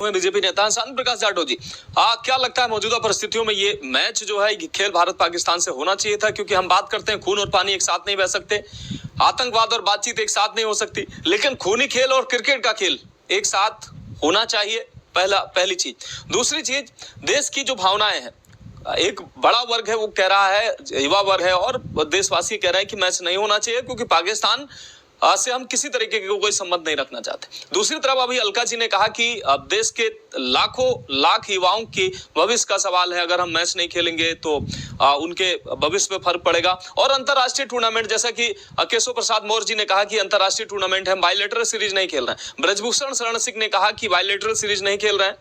BJP नेता शांत प्रकाश जाटव जी, क्या लगता है मौजूदा परिस्थितियों में ये मैच जो है खेल भारत पाकिस्तान से होना चाहिए था? क्योंकि हम बात करते हैं खून और पानी एक साथ नहीं बह सकते, आतंकवाद और बातचीत एक साथ नहीं हो सकती, लेकिन खूनी खेल और क्रिकेट का खेल एक साथ होना चाहिए। पहली चीज। दूसरी चीज, देश की जो भावनाएं हैं, एक बड़ा वर्ग है वो कह रहा है, युवा वर्ग है और देशवासी कह रहे हैं कि मैच नहीं होना चाहिए क्योंकि पाकिस्तान से हम किसी तरीके के कोई संबंध नहीं रखना चाहते। दूसरी तरफ अभी अलका जी ने कहा कि अब देश के लाखों लाख युवाओं के भविष्य का सवाल है, अगर हम मैच नहीं खेलेंगे तो उनके भविष्य पे फर्क पड़ेगा। और अंतरराष्ट्रीय टूर्नामेंट, जैसा कि केशव प्रसाद मौर्य जी ने कहा कि अंतरराष्ट्रीय टूर्नामेंट है, बायलैटरल सीरीज नहीं खेल रहे हैं। ब्रजभूषण शरण सिंह ने कहा कि बायलैटरल सीरीज नहीं खेल रहे हैं।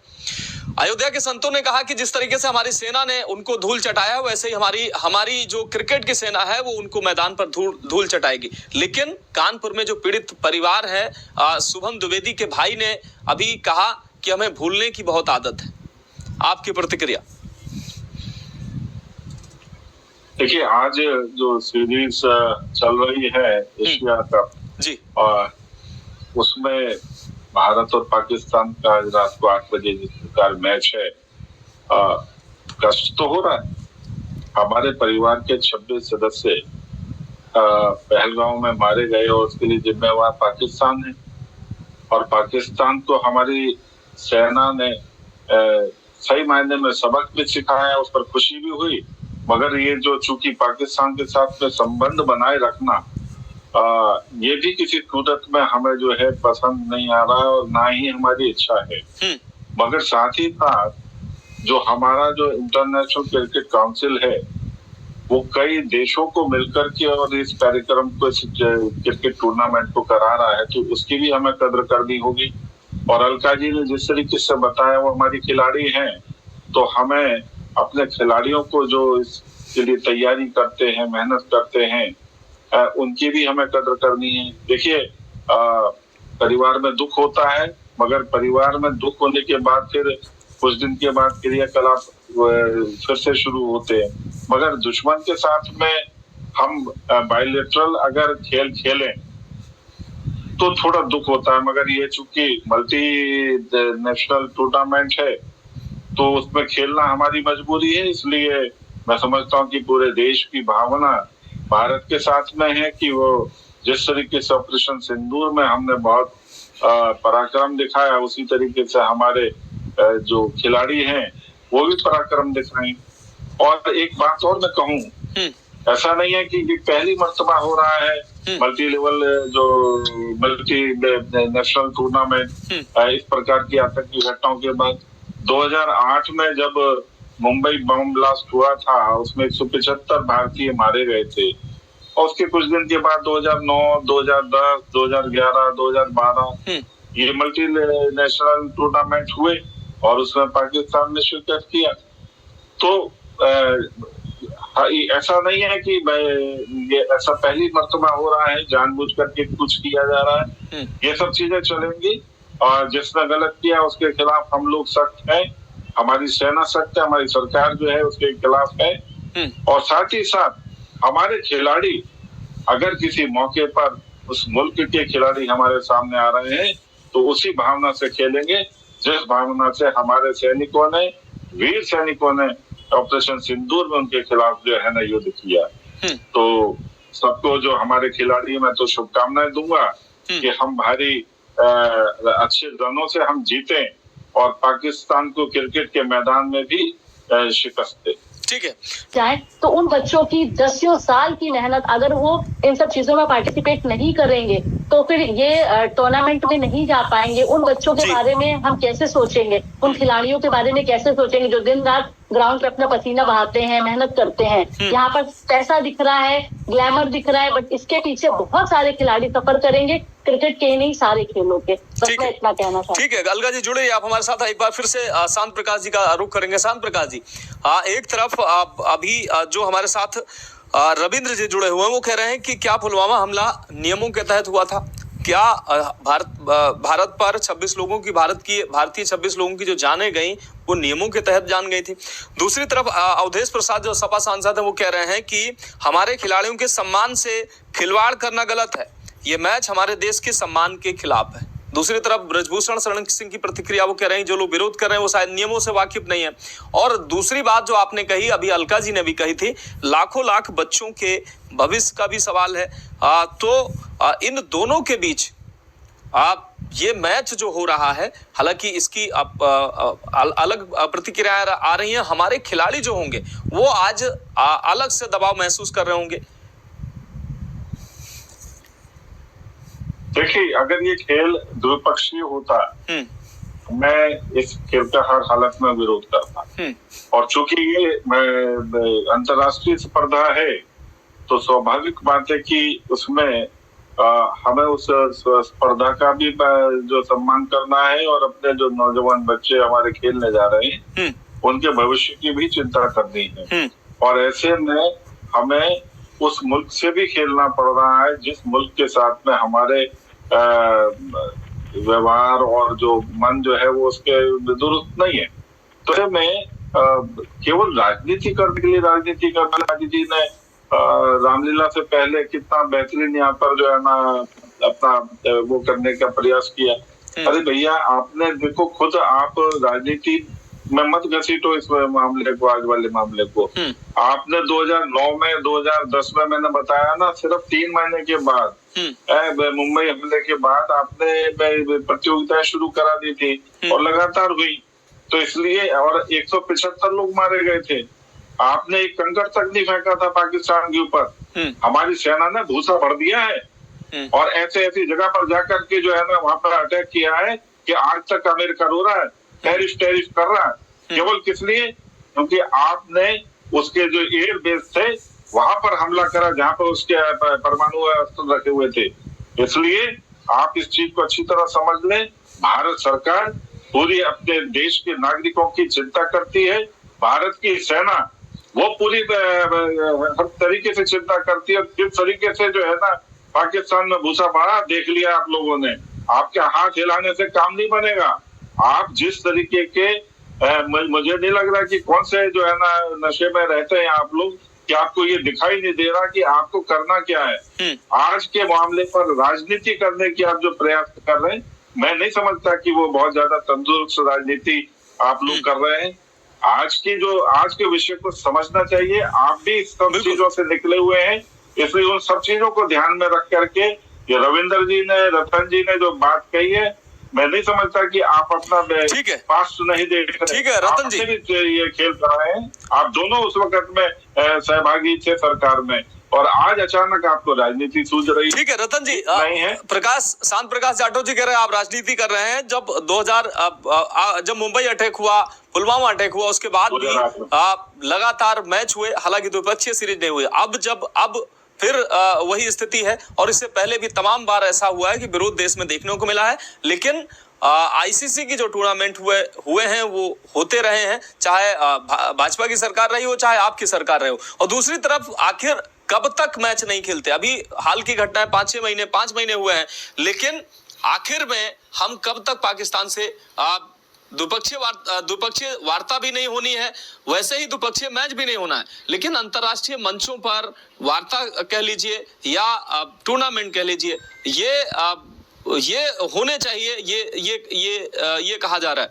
अयोध्या के संतों ने कहा कि जिस तरीके से हमारी सेना ने उनको धूल चटाया, वैसे ही हमारी जो क्रिकेट की सेना है वो उनको मैदान पर धूल चटाएगी। लेकिन कानपुर में जो पीड़ित परिवार है, शुभम द्विवेदी के भाई ने अभी कहा कि हमें भूलने की बहुत आदत है। आपकी प्रतिक्रिया? देखिए, आज जो सीरीज चल रही है एशिया कप जी, उसमें भारत और पाकिस्तान का रात को 8 बजे जिस प्रकार मैच है, कष्ट तो हो रहा है। हमारे परिवार के 26 सदस्य पहलगांव में मारे गए और उसके लिए जिम्मेवार पाकिस्तान है। और पाकिस्तान को हमारी सेना ने सही मायने में सबक भी सिखाया, उस पर खुशी भी हुई। मगर ये जो चूंकि पाकिस्तान के साथ में संबंध बनाए रखना, ये भी किसी सूरत में हमें जो है पसंद नहीं आ रहा है और ना ही हमारी इच्छा है। मगर साथ ही साथ जो हमारा जो इंटरनेशनल क्रिकेट काउंसिल है वो कई देशों को मिलकर के और इस कार्यक्रम को, क्रिकेट टूर्नामेंट को करा रहा है, तो उसकी भी हमें कदर करनी होगी। और अलका जी ने जिस तरीके से बताया वो हमारी खिलाड़ी हैं, तो हमें अपने खिलाड़ियों को जो इसके लिए तैयारी करते हैं, मेहनत करते हैं, उनकी भी हमें कदर करनी है। देखिए, परिवार में दुख होता है, मगर परिवार में दुख होने के बाद फिर कुछ दिन के बाद क्रियाकलाप फिर से शुरू होते हैं। मगर दुश्मन के साथ में हम बायलैटरल अगर खेल खेलें तो थोड़ा दुख होता है, मगर ये चूंकि मल्टी नेशनल टूर्नामेंट है तो उसमें खेलना हमारी मजबूरी है। इसलिए मैं समझता हूँ कि पूरे देश की भावना भारत के साथ में है कि वो जिस तरीके से ऑपरेशन सिंदूर में हमने बहुत पराक्रम दिखाया, उसी तरीके से हमारे जो खिलाड़ी हैं वो भी पराक्रम दिखाएं। और एक बात और मैं कहूँ, ऐसा नहीं है कि ये पहली मर्तबा हो रहा है मल्टी लेवल जो मल्टी नेशनल टूर्नामेंट इस प्रकार की आतंकी घटनाओं के बाद। 2008 में जब मुंबई बम ब्लास्ट हुआ था, उसमें 175 भारतीय मारे गए थे। और उसके कुछ दिन के बाद 2009, 2010, 2011, 2012 ये मल्टी नेशनल टूर्नामेंट हुए और उसमें पाकिस्तान ने शिरकत किया। तो ऐसा नहीं है कि ये ऐसा पहली मर्तबा हो रहा है जानबूझ करके कुछ किया जा रहा है। ये सब चीजें चलेंगी और जिसने गलत किया उसके खिलाफ हम लोग सख्त हैं, हमारी सेना सख्त है, हमारी सरकार जो है उसके खिलाफ है। और साथ ही साथ हमारे खिलाड़ी अगर किसी मौके पर उस मुल्क के खिलाड़ी हमारे सामने आ रहे हैं तो उसी भावना से खेलेंगे जिस भावना से हमारे सैनिकों ने, वीर सैनिकों ने ऑपरेशन सिंदूर में उनके खिलाफ जो है ना युद्ध किया। तो सबको, जो हमारे खिलाड़ी, मैं तो शुभकामनाएं दूंगा कि हम भारी अच्छे रनों से हम जीतें और पाकिस्तान को क्रिकेट के मैदान में भी शिकस्त दें। ठीक है, चाहे तो उन बच्चों की 10 साल की मेहनत, अगर वो इन सब चीजों में पार्टिसिपेट नहीं करेंगे तो फिर ये टूर्नामेंट में नहीं जा पाएंगे। उन बच्चों के बारे में हम कैसे सोचेंगे, उन खिलाड़ियों के बारे में कैसे सोचेंगे जो दिन रात ग्राउंड पे अपना पसीना बहाते हैं, मेहनत करते हैं। यहाँ पर पैसा दिख रहा है, ग्लैमर दिख रहा है, बट इसके पीछे बहुत सारे खिलाड़ी सफर करेंगे, क्रिकेट के नहीं सारे खेलों के। बस मैं इतना कहना चाहता हूँ। ठीक है, अलका जी जुड़े आप हमारे साथ। एक बार फिर से शांत प्रकाश जी का रुख करेंगे। शांत प्रकाश जी, एक तरफ अभी जो हमारे साथ रविंद्र जी जुड़े हुए हैं वो कह रहे हैं कि क्या पुलवामा हमला नियमों के तहत हुआ था? क्या भारत पर 26 लोगों की भारतीय 26 लोगों की जो जाने गई वो नियमों के तहत जान गई थी? दूसरी तरफ अवधेश प्रसाद जो सपा सांसद है वो कह रहे हैं कि हमारे खिलाड़ियों के सम्मान से खिलवाड़ करना गलत है, ये मैच हमारे देश के सम्मान के खिलाफ है। दूसरी तरफ ब्रजभूषण शरण सिंह की प्रतिक्रिया, वो कह रहे हैं जो लोग विरोध कर रहे हैं वो शायद नियमों से वाकिफ नहीं है। और दूसरी बात जो आपने कही, अभी अलका जी ने भी कही थी, लाखों लाख बच्चों के भविष्य का भी सवाल है। इन दोनों के बीच ये मैच जो हो रहा है, हालांकि इसकी अलग प्रतिक्रिया आ रही है। हमारे खिलाड़ी जो होंगे वो आज अलग से दबाव महसूस कर रहे होंगे। देखिए, अगर ये खेल द्विपक्षीय होता, मैं इस खेल का हर हालत में विरोध करता, और चूंकि ये अंतर्राष्ट्रीय स्पर्धा है तो स्वाभाविक बात है कि उसमें हमें उस स्पर्धा का भी जो सम्मान करना है, और अपने जो नौजवान बच्चे हमारे खेलने जा रहे हैं उनके भविष्य की भी चिंता करनी है। और ऐसे में हमें उस मुल्क से भी खेलना पड़ रहा है जिस मुल्क के साथ में हमारे व्यवहार और जो मन जो है वो उसके दुरुस्त नहीं है। तो मैं केवल राजनीति करने के लिए राजनीति करना, गांधी जी ने रामलीला से पहले कितना बेहतरीन यहाँ पर जो है ना अपना वो करने का प्रयास किया। अरे भैया, आपने देखो खुद आप राजनीति में मत घसीटो इस मामले को, आज वाले मामले को। आपने 2009 में 2010 में मैंने बताया ना, सिर्फ 3 महीने के बाद मुंबई हमले के बाद आपने प्रतियोगिताएं शुरू करा दी थी और लगातार हुई। तो इसलिए, और 175 लोग मारे गए थे। आपने एक कंकड़ तक नहीं फेंका था पाकिस्तान के ऊपर। हमारी सेना ने भूसा भर दिया है और ऐसे ऐसी जगह पर जाकर के जो है ना वहां पर अटैक किया है कि आज तक अमेरिका रो रहा है, टेरिफ कर रहा है। केवल किस लिए? क्योंकि आपने उसके जो एयर बेस थे वहां पर हमला करा जहां पर उसके परमाणु अस्त्र रखे हुए थे। इसलिए आप इस चीज को अच्छी तरह समझ लें। भारत सरकार पूरी अपने देश के नागरिकों की चिंता करती है। भारत की सेना वो पूरी हर तरीके से चिंता करती है। किस तरीके से जो है ना पाकिस्तान में भूसा पड़ा देख लिया आप लोगों ने। आपके हाथ हिलाने से काम नहीं बनेगा। आप जिस तरीके के मुझे नहीं लग रहा कि कौन से जो है ना नशे में रहते हैं आप लोग, कि आपको ये दिखाई नहीं दे रहा कि आपको करना क्या है। आज के मामले पर राजनीति करने की आप जो प्रयास कर रहे हैं, मैं नहीं समझता कि वो बहुत ज्यादा तंदुरुस्त राजनीति आप लोग कर रहे हैं। आज के विषय को समझना चाहिए। आप भी सब चीजों से निकले हुए हैं, इसलिए उन सब चीजों को ध्यान में रख करके ये रविंद्र जी ने, रतन जी ने जो बात कही है, मैं नहीं समझता कि आप अपना पास्ट नहीं देख रहे। ठीक है रतन जी, ये खेल कर रहे हैं। आप दोनों उस वक्त में सहभागी थे सरकार में, और आज अचानक आपको राजनीति सूझ रही। ठीक है रतन जी, नहीं है। शांत प्रकाश जाटव जी कह रहे हैं आप राजनीति कर रहे हैं। जब मुंबई अटैक हुआ, पुलवामा अटैक हुआ, उसके बाद भी लगातार मैच हुए, हालांकि द्विपक्षीय सीरीज नहीं हुई। अब फिर वही स्थिति है, और इससे पहले भी तमाम बार ऐसा हुआ है कि विरोध देश में देखने को मिला है। लेकिन आईसीसी की जो टूर्नामेंट हुए हैं वो होते रहे हैं, चाहे भाजपा की सरकार रही हो चाहे आपकी सरकार रही हो। और दूसरी तरफ आखिर कब तक मैच नहीं खेलते? अभी हाल की घटना है, 5 महीने हुए हैं, लेकिन आखिर में हम कब तक पाकिस्तान से द्विपक्षीय वार्ता भी नहीं होनी है, वैसे ही द्विपक्षीय मैच भी नहीं होना है, लेकिन अंतर्राष्ट्रीय मंचों पर वार्ता कह लीजिए या टूर्नामेंट कह लीजिए, ये होने चाहिए। ये कहा जा रहा है।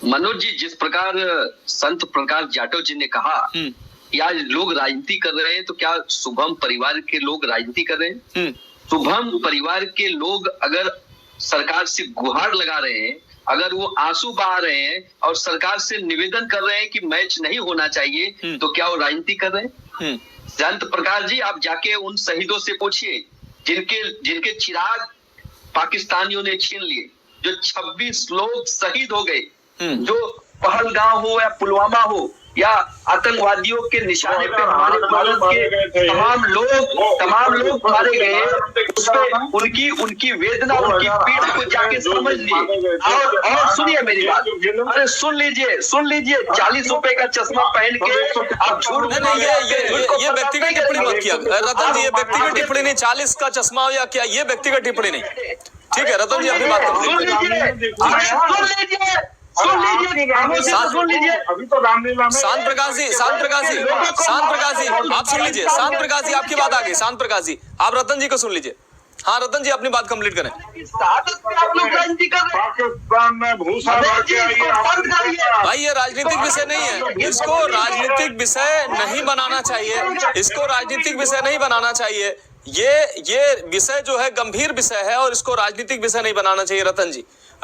मनोज जी, जिस प्रकार संत प्रकाश जाटव जी ने कहा कि आज लोग राजनीति कर रहे हैं, तो क्या शुभम परिवार के लोग राजनीति कर रहे हैं? शुभम परिवार के लोग अगर सरकार से गुहार लगा रहे हैं, अगर वो आंसू बहा रहे हैं और सरकार से निवेदन कर रहे हैं कि मैच नहीं होना चाहिए, तो क्या वो राजनीति कर रहे हैं? संत प्रकाश जी, आप जाके उन शहीदों से पूछिए जिनके चिराग पाकिस्तानियों ने छीन लिए, जो 26 लोग शहीद हो गए, जो पहलगांव हो या पुलवामा हो या आतंकवादियों के निशाने पे हमारे भारत के तमाम लोग मारे गए। उसपे उनकी वेदना, उनकी पीड़ा को जाके समझ लीजिए। और सुनिए मेरी बात, अरे सुन लीजिए 40 रुपए का चश्मा पहन के आप झूठ ये व्यक्तिगत टिप्पणी मत किया रतन जी, ये व्यक्तिगत टिप्पणी नहीं। 40 का चश्मा हो या क्या, ये व्यक्तिगत टिप्पणी नहीं। ठीक है रतन जी, अपनी बात सुन लीजिए। अभी तो रामलीला में शांत प्रकाश जी, आप सुन लीजिए। शांत प्रकाश जी, आपकी बात आ गई। शांत प्रकाश जी, आप रतन जी को सुन लीजिए। हाँ रतन जी अपनी बात कंप्लीट करें। आप लोग राजनीति कर रहे हैं। पाकिस्तान में भूसा भर के आई है। भाई ये राजनीतिक विषय नहीं है, इसको राजनीतिक विषय नहीं बनाना चाहिए, इसको राजनीतिक विषय नहीं बनाना चाहिए। ये विषय जो है गंभीर विषय है और इसको राजनीतिक विषय नहीं बनाना चाहिए।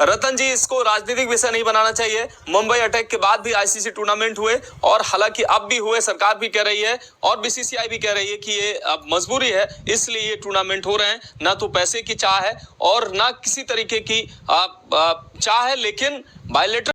रतन जी इसको राजनीतिक विषय नहीं बनाना चाहिए। मुंबई अटैक के बाद भी आईसीसी टूर्नामेंट हुए और हालांकि अब भी हुए, सरकार भी कह रही है और बीसीसीआई भी कह रही है कि ये अब मजबूरी है, इसलिए ये टूर्नामेंट हो रहे हैं। ना तो पैसे की चाह है और ना किसी तरीके की चाह है, लेकिन बायलैटरल